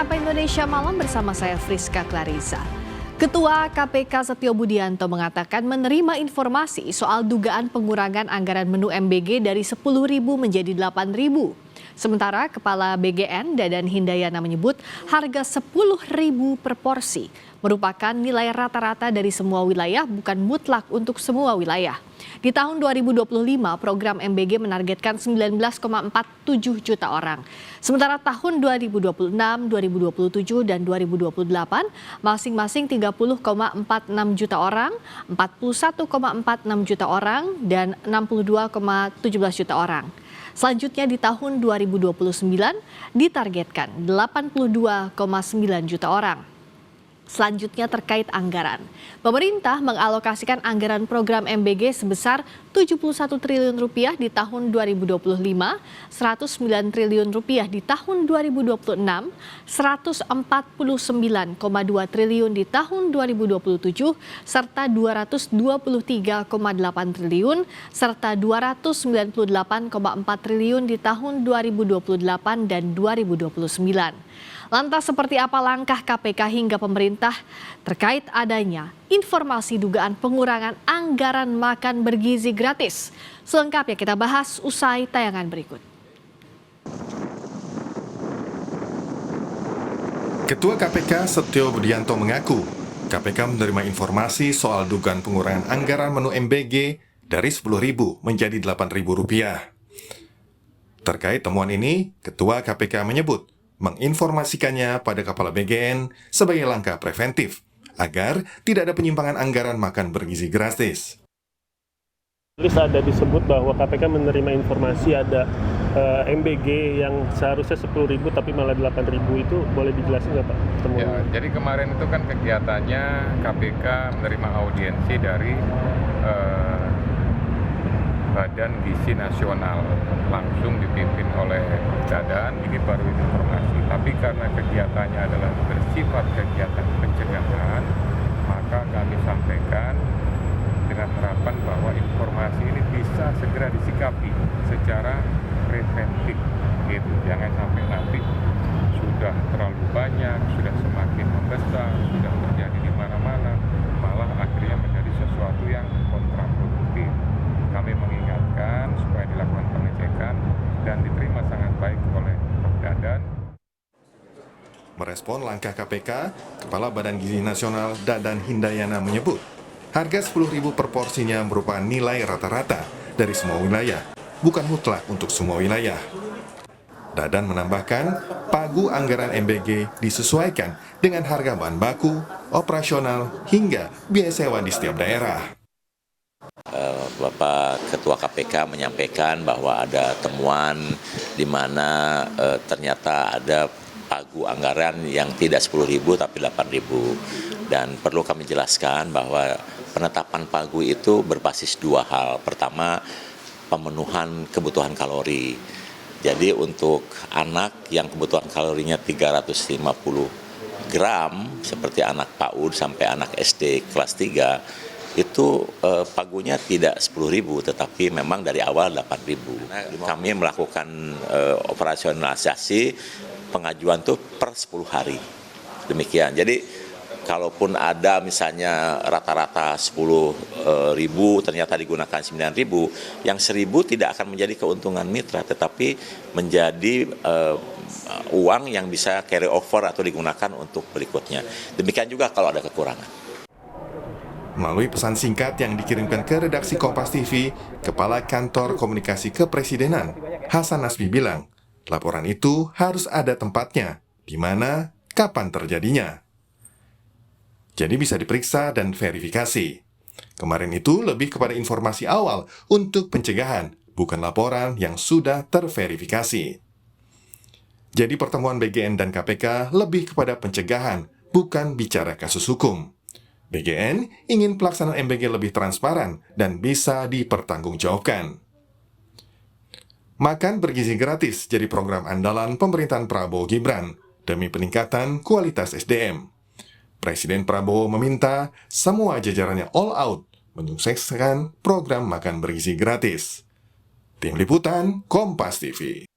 Sapa Indonesia Malam bersama saya Friska Clarissa. Ketua KPK Setio Budianto mengatakan menerima informasi soal dugaan pengurangan anggaran menu MBG dari 10.000 menjadi 8.000. Sementara Kepala BGN Dadan Hindayana menyebut harga 10.000 per porsi merupakan nilai rata-rata dari semua wilayah, bukan mutlak untuk semua wilayah. Di tahun 2025, program MBG menargetkan 19,47 juta orang. Sementara tahun 2026, 2027, dan 2028 masing-masing 30,46 juta orang, 41,46 juta orang, dan 62,17 juta orang. Selanjutnya di tahun 2029 ditargetkan 82,9 juta orang. Selanjutnya terkait anggaran. Pemerintah mengalokasikan anggaran program MBG sebesar 71 triliun rupiah di tahun 2025, 109 triliun rupiah di tahun 2026, 149,2 triliun di tahun 2027, serta 223,8 triliun, serta 298,4 triliun di tahun 2028 dan 2029. Lantas seperti apa langkah KPK hingga pemerintah terkait adanya informasi dugaan pengurangan anggaran makan bergizi gratis? Selengkapnya kita bahas usai tayangan berikut. Ketua KPK Setio Budianto mengaku KPK menerima informasi soal dugaan pengurangan anggaran menu MBG dari 10.000 menjadi 8.000 rupiah. Terkait temuan ini, Ketua KPK menyebut menginformasikannya pada Kepala BGN sebagai langkah preventif agar tidak ada penyimpangan anggaran makan bergizi gratis. Ada disebut bahwa KPK menerima informasi ada MBG yang seharusnya 10.000 tapi malah 8.000, itu boleh dijelasin nggak Pak? Ya, jadi kemarin itu kan kegiatannya KPK menerima audiensi dari Badan Gizi Nasional, langsung dipimpin oleh Dadan. Ini baru informasi, tapi karena kegiatannya adalah bersifat kegiatan pencegahan, maka kami sampaikan dengan harapan bahwa informasi ini bisa segera disikapi secara preventif, gitu. Jangan sampai nanti sudah terlalu banyak, sudah semakin membesar, sudah terjadi di mana-mana, malah akhirnya menjadi sesuatu yang kontraproduktif. Kami mengingatkan supaya dilakukan pengecekan dan diterima sangat baik oleh Dadan. Merespon langkah KPK, Kepala Badan Gizi Nasional Dadan Hindayana menyebut harga 10.000 per porsinya merupakan nilai rata-rata dari semua wilayah, bukan mutlak untuk semua wilayah. Dadan menambahkan, pagu anggaran MBG disesuaikan dengan harga bahan baku, operasional, hingga biaya sewa di setiap daerah. Bapak Ketua KPK menyampaikan bahwa ada temuan di mana ternyata ada pagu anggaran yang tidak 10.000 tapi 8.000. Dan perlu kami jelaskan bahwa penetapan pagu itu berbasis dua hal. Pertama, pemenuhan kebutuhan kalori. Jadi untuk anak yang kebutuhan kalorinya 350 gram, seperti anak PAUD sampai anak SD kelas 3, itu pagunya tidak 10.000 tetapi memang dari awal 8.000. Kami melakukan operasionalisasi pengajuan itu per 10 hari. Demikian. Jadi kalaupun ada misalnya rata-rata 10.000 ternyata digunakan 9.000, yang 1.000 tidak akan menjadi keuntungan mitra tetapi menjadi uang yang bisa carry over atau digunakan untuk berikutnya. Demikian juga kalau ada kekurangan. Melalui pesan singkat yang dikirimkan ke redaksi Kompas TV, Kepala Kantor Komunikasi Kepresidenan, Hasan Nasbi bilang, laporan itu harus ada tempatnya, di mana, kapan terjadinya. Jadi bisa diperiksa dan verifikasi. Kemarin itu lebih kepada informasi awal untuk pencegahan, bukan laporan yang sudah terverifikasi. Jadi pertemuan BGN dan KPK lebih kepada pencegahan, bukan bicara kasus hukum. BGN ingin pelaksanaan MBG lebih transparan dan bisa dipertanggungjawabkan. Makan bergizi gratis jadi program andalan pemerintahan Prabowo Gibran demi peningkatan kualitas SDM. Presiden Prabowo meminta semua jajarannya all out menyukseskan program makan bergizi gratis. Tim Liputan Kompas TV.